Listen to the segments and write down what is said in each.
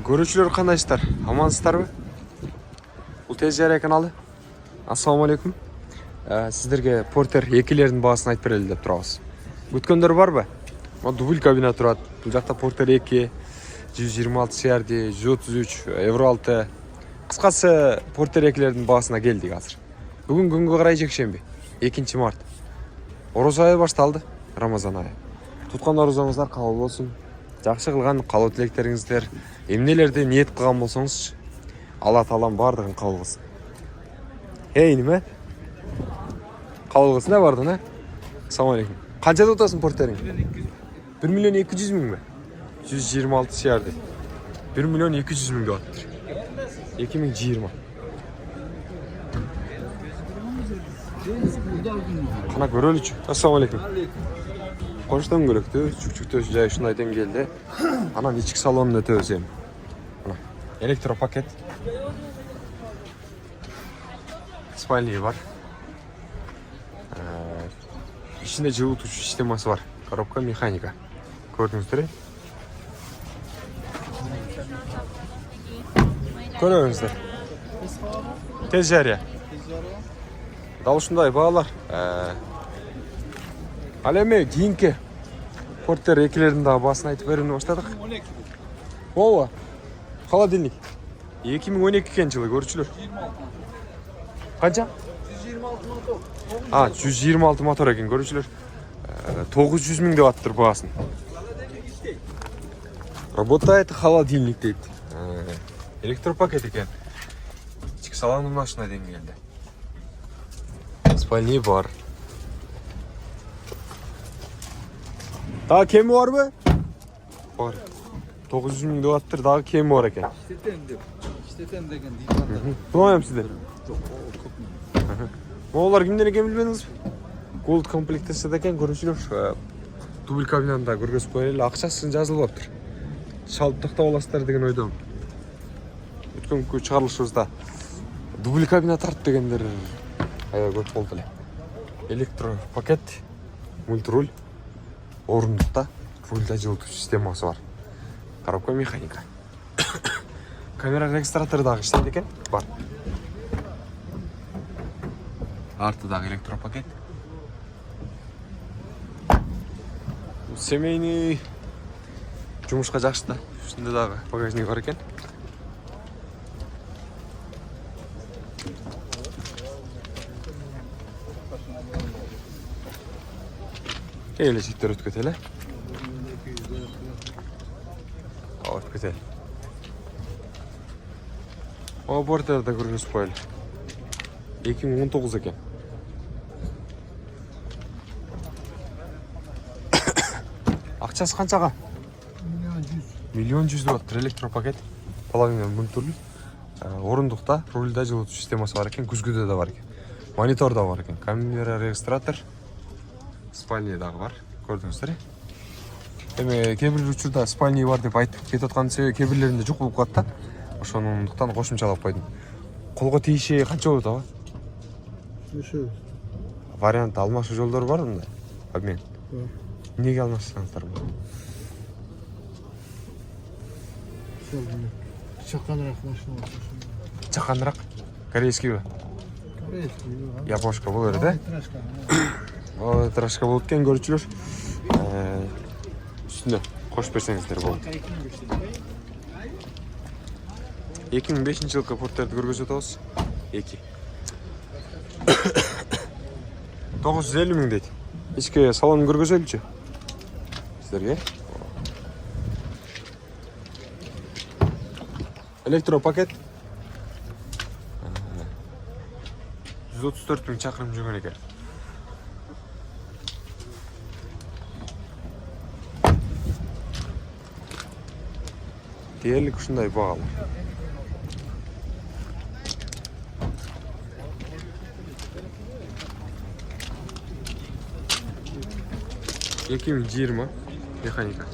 Görüşürüz arkadaşlar. Amansızlar mı? Bu tez jara kanalı. Assalamu alaikum. Sizlerge Porter 2'lerin бағасын айтып берелі деп тұрабыз. Өткендер бар ба? Дубль кабина тұрады. Бұл жақта Porter 2, 126 CRD, 133, Euro 6. Қысқасы Porter 2'lerin бағасына келдік қазір. Бүгін күнге қарай жексенбі, 2 март. Ораза айы башталды, Рамазан айы. Тұтқан оразаңыздар қабыл болсын. Жақсы қылған қалау тілектеріңіздер, емнелерде ниет қылған болсаңыз, Алла Тағалам бардығын қабыл қылсын. Неме? Қабыл қылсын да бардығын, Ассаламу алейкум. Қаншада отасың Портерің? 1 миллион 200 мың ба? 126 CRD. 1 миллион 200 мыңға аттыр. 2020. Қана көрелі. Ассаламу алейкум. Қоштан көректі, жүк-жүкті жай үшін айдан келді. Анан ичік салонын өте өзем. Электропакет. Спальный бар. İçinde жылытушы системасы бар. Коробка механика. Көрдіңіздер? Көріңіздер. Тез жария. Дал ушундай баалар. Ал эми кийинки Porter 2'lerin дагы баасын айтып берүүнү баштадык. Ооба. Холодильник. 2012 жылы көрчүлөр. Канча? 126 мотор. 126 мотор экен көрчүлөр. 900 миң деп аттыр баасын. Работает холодильник дейт. Электропакет экен. Ички салондун машина дейм келди. Спальный бар. Daha kemi var mı? Var. 900 миң деп аттыр, дагы кеми бар экен. İşletem деген дейт. Тугаам сиздер. Олар кимден экен билбедиңизби? Gold комплектесі екен көрүнүшүлөр. Дубль кабинанда көргөзүп коелу, акчасы жазылып аптыр. Шалып тактап аласыздар деген ойдом. Өткөнкү чыгарылышыбызда дубль кабина тарт дегендер аябай көп болду эле. Электропакет, мультруль, орындыкта рульда жылытуучу системасы бар. Коробка механика. Камера регистратору дагы иштейт экен. Бар. Артыдагы электропакет. Семейный жумушка жакшы да. Үстүндө дагы багажник бар экен. Элечиктер өтүп кетели. Өтүп кетели. О, Porter'da көргөзүп коелу. 2019 экен. Акчасы канчага? 1 100 000 деп аттыр электропакет. Половина мультурль. Орындыкта рульда жылытуу системасы бар экен, күзгүдө да бар экен. Монитор да бар экен. Камера регистратор. Спальный дагы бар. Көрдүңүздөр. Эми кээ бир учурда спальный бар деп айтып кетип аткан себеби кээ бирлеринде жок болуп калат да. Ошондуктан кошумчалап койдум. Колго тийиши канча болот аба? Ошо. Вариант алмашуу жолдору бар мында? Обмен. Неге алмашсаңыздар бу? Чаканраак машина болсо. Чаканраак? Корейскийби? Корейский. Япошка болор да? О, трашка болуп кеткен көрчүлөр. Үстүнө кошуп берсеңиздер болот. 2005 жылкы Porter'ды көргөзүп атабыз. 2. 950 миң дейт. Ички салонун көргөзөлүчү. Сиздерге. Электропакет. 134 миң чакырым жүргөн экен. Дээрлик ушундай баалар. Яким 20 механика.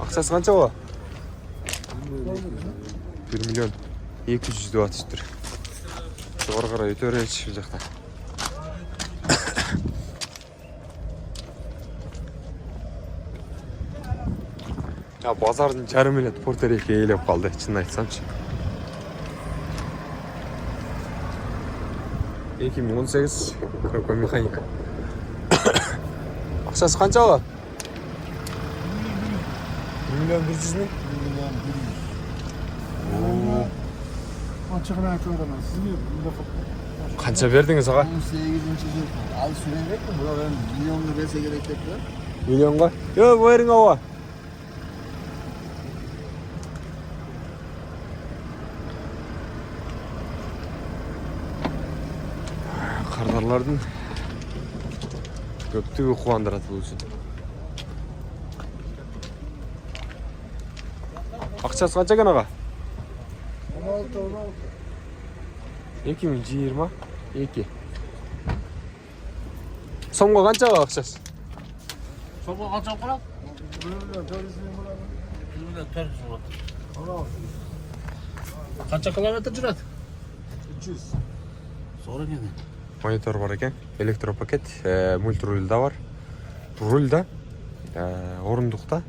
Акчасы канча болот? 1 миллион 200 деп атыштыр. Жогору карай өтө беречи бул жакта. Ya bazardын жарым эле Портер 2 ээлеп калды, чынын айтсамчы. 2018 Крокко механика. Акчасы канчага? 1.100.000. Açıkını açıyorum. Siz Kança бердиңиz ага? 18. yıl. Al süremek mi? Buna ben milyonlu verse gerek tekrar. Миллионго? Yo, бу ериңе ооба. Кардарлардын көптүгү кубандырат бул үчүн. Акчасы канча экен ага? 16. 2022. сомго канчага акчасы? Soba kaç bırak? Böyle çalışmayı bırak. Bizimle ters olur. Tamam. Kaça kilometre cüret? 300. Sonra ne? Монитор бар экен, электропакет, мультруль да бар. Руль да, орундукта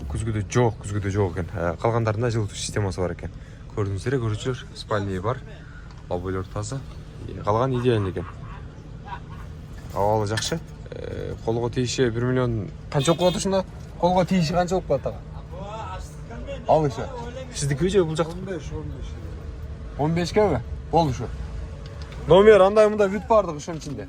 күзгүдө жок экен. Калгандарында жылытуу системасы бар экен. Көрдүңүздөр, көрүүчүлөр, спальный бар. Обойлор таза. Калган идеалный экен. Абалы жакшы. Колго тийиши 1 миллион канча болуп калат ушунда? Колго тийиши канча болуп калат ага? Ал иши. Сиздики же бул жакта 15. 15кеби? Болушу. Номер андай мында бүт бардык ошонун ичинде.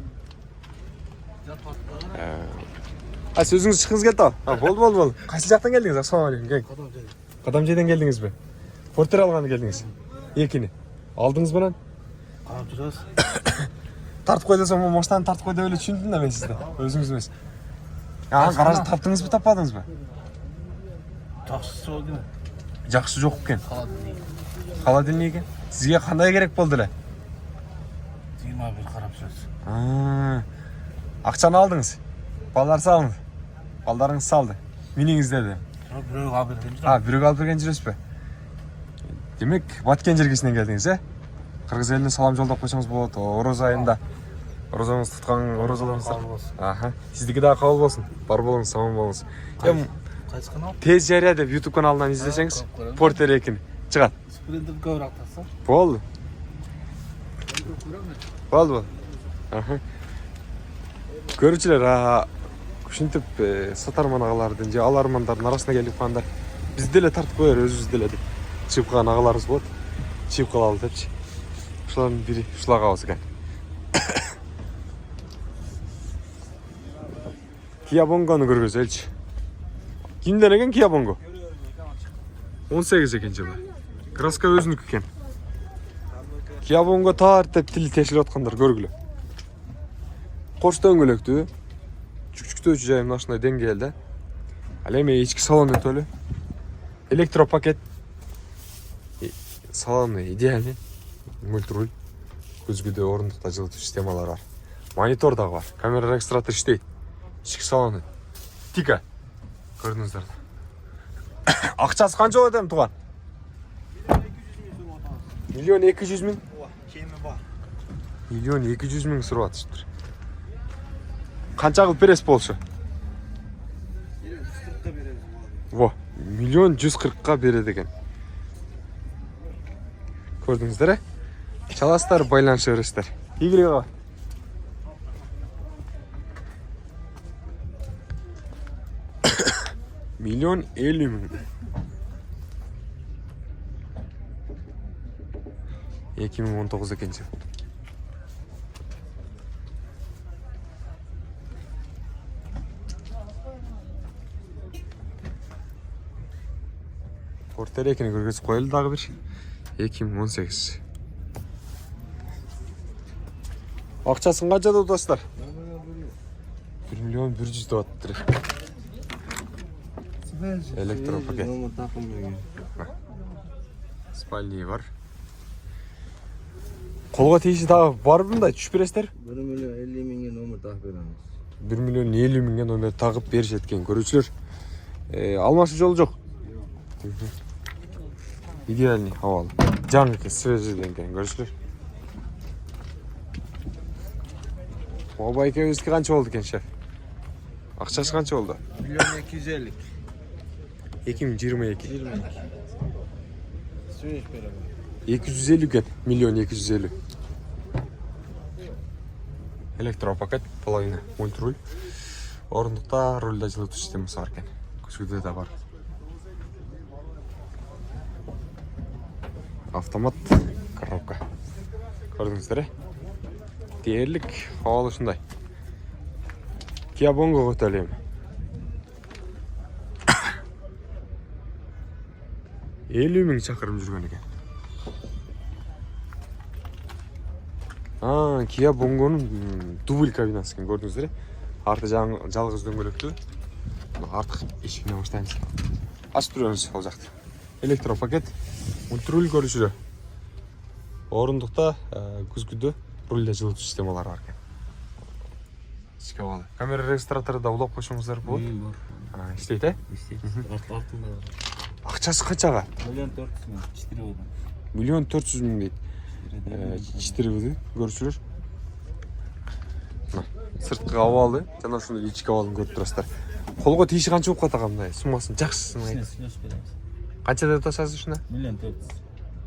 Сөзүңүз чыккыңыз келди а? Болду. Кайсы жактан келдиңиз? Ассалам алейкум. Кең. Кадамжайдан келдиңизби? Портер алганы келдиңиз. Экини. Алдыңыз менен? Карап жүрөз. Тартып кой десем, моштан тартып кой деп эле түшүндүм да мен сизди. Өзүңүз эмес. Гараж таптыңызбы, таппадыңызбы? Таксысы болду. Жакшы жок экен. Холодильник. Холодильник экен. Сизге кандай керек болду эле? 21 карап жүрөз. Акчаны алдыңыз. Балдар салды. Балдарыңыз салды. Миниңиз деди. Бирөө алып берген жок. Бирөө алып берген жүрөсүзбү? Демек, Баткен жергесинен келдиңиз, Кыргыз элине салам жолдоп койсоңуз болот. Орозо айында. Орозоңуз туткан орозолоруңуздар. Сиздики дагы кабыл болсун. Бар болуңуз, аман болуңуз. Кайсы канал? Тез жария деп YouTube каналынан излесеңиз, Портер 2 чыгат. Спринтер көбүрөөк тартса. Болду. Көрүүчүлөр, ушинтип сатарман агалардын же алармандардын арасына келип калгандар. Биз деле тартып коер, өзүбүз деле деп. Чыгып калган агаларыбыз болот. Чыгып калалы депчи. Ушулардын бири ушул агабыз экен. Kia Bongo'nu көргөзөлчү. Кимден экен Kia Bongo? 18 экен жылы. Краска өзүнүкү экен. Kia Bongo таар деп тили тешилип аткандар көргүлө. Кош дөңгөлөктүү. Чүкчүктөөчү жайым ушундай деңгээлде. Ал эми ички салон өтөлү. Электропакет. Салоны идеальный. Мультруль. Күзгүдө орундукта жылытуу системалары бар. Монитор дагы бар. Камера регистратор иштейт. Ички салоны. Тика. Көрдүңүздөр. Акчасы канча болот эми туган? 1.200.000. Kemi var. 1.200.000 сурап атышыптыр. Канча кылып бересиз болчу? 140'a veririz. Во, 1.140 берет экен. Көрдүңүздөр, чаласыздар, байланыша бересиздер. Играга. Миллион 50.000. 2019 экен жыл. Портер 2-ни көргөзүп коелу дагы бир. 2018. Акчасын канча деп атасыздар? 1.100.000 деп атыптыр. Электропакет. Номер takılmıyor. Спальный бар. Колго тийиши дагы барбы мында түшүп бересиздер? 1.50.000'e номер takıp veremiz. 1.50.000 номер тагып беришет экен көрүүчүлөр. Алмашы жол жок. Идеальный абал. Жаңы свежийленген көрүүчүлөр. Оба экөөбүздүкү канча болду экен, шеф? Акчасы канча болду? 1.250. 2022. 22. Süreç beraber. 250 eкен. 1.250.000. Электропакет, половина мультруль. Орындықта рульда жылыту системасы бар екен. Күзгіде де бар. Автомат коробка. Көрдіңіздер, дерлік хавалы шындай. Kia Bongo көтелейм. 50.000 шақырым жүрген екен. Kia Bongo'nun дубль кабинасы екен, көрдіңіздер. Арты жалғыз дөңгелектүү. Артық ешкімнен баштаймыз. Ашып тұрыңыз ол жақты. Электропакет, мультруль көрушілі. Орындықта күзгіде рульде жылыту системалары бар екен. Ішке балы. Камера регистраторы да улап қойшыңыздар болады? Бар. İşteydi? Артында бар. Ақшасы қаншаға? 1.400.000, 4 1.400.000 дейді. 4 бұды көрушілер. Сыртқы ауалы, жана ушундай ички абалын көрүп турасыздар. Колго тийиши канча болуп калат мындай суммасын жакшысын айт. Канча деп аташасыз ушуна? 1.400.000.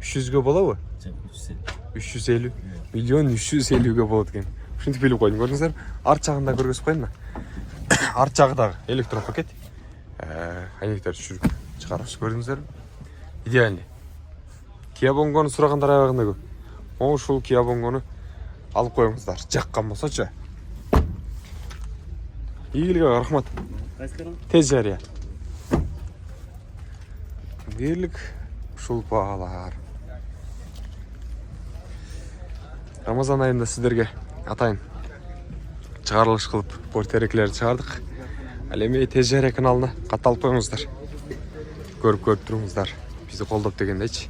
300ге болобу? 350. 1.350.000ге болот экен. Ушинтип билип койдум, көрдүңүздөр. Арт жагында көргөзүп коеюн да. Арт жагы дагы электропакет. Айнектер түшүрүп чыгарабыз, көрдүңүздөр. Идеальный. Kia Bongo'nu сурагандар аябагында көп. Могу ушул Kia Bongo'nu алып коюңуздар. Жаккан болсочу. Ийгиликке рахмат. Тез жарыя. Дерлік ушул баалар. Рамазан айында сіздерге атайын чыгарылыш кылып Porter 2-лерди чыгардык. Ал эми Тез жарыя каналына катталып коюңуздар. Көрүп туруңуздар. Бизди колдоп дегендейчи.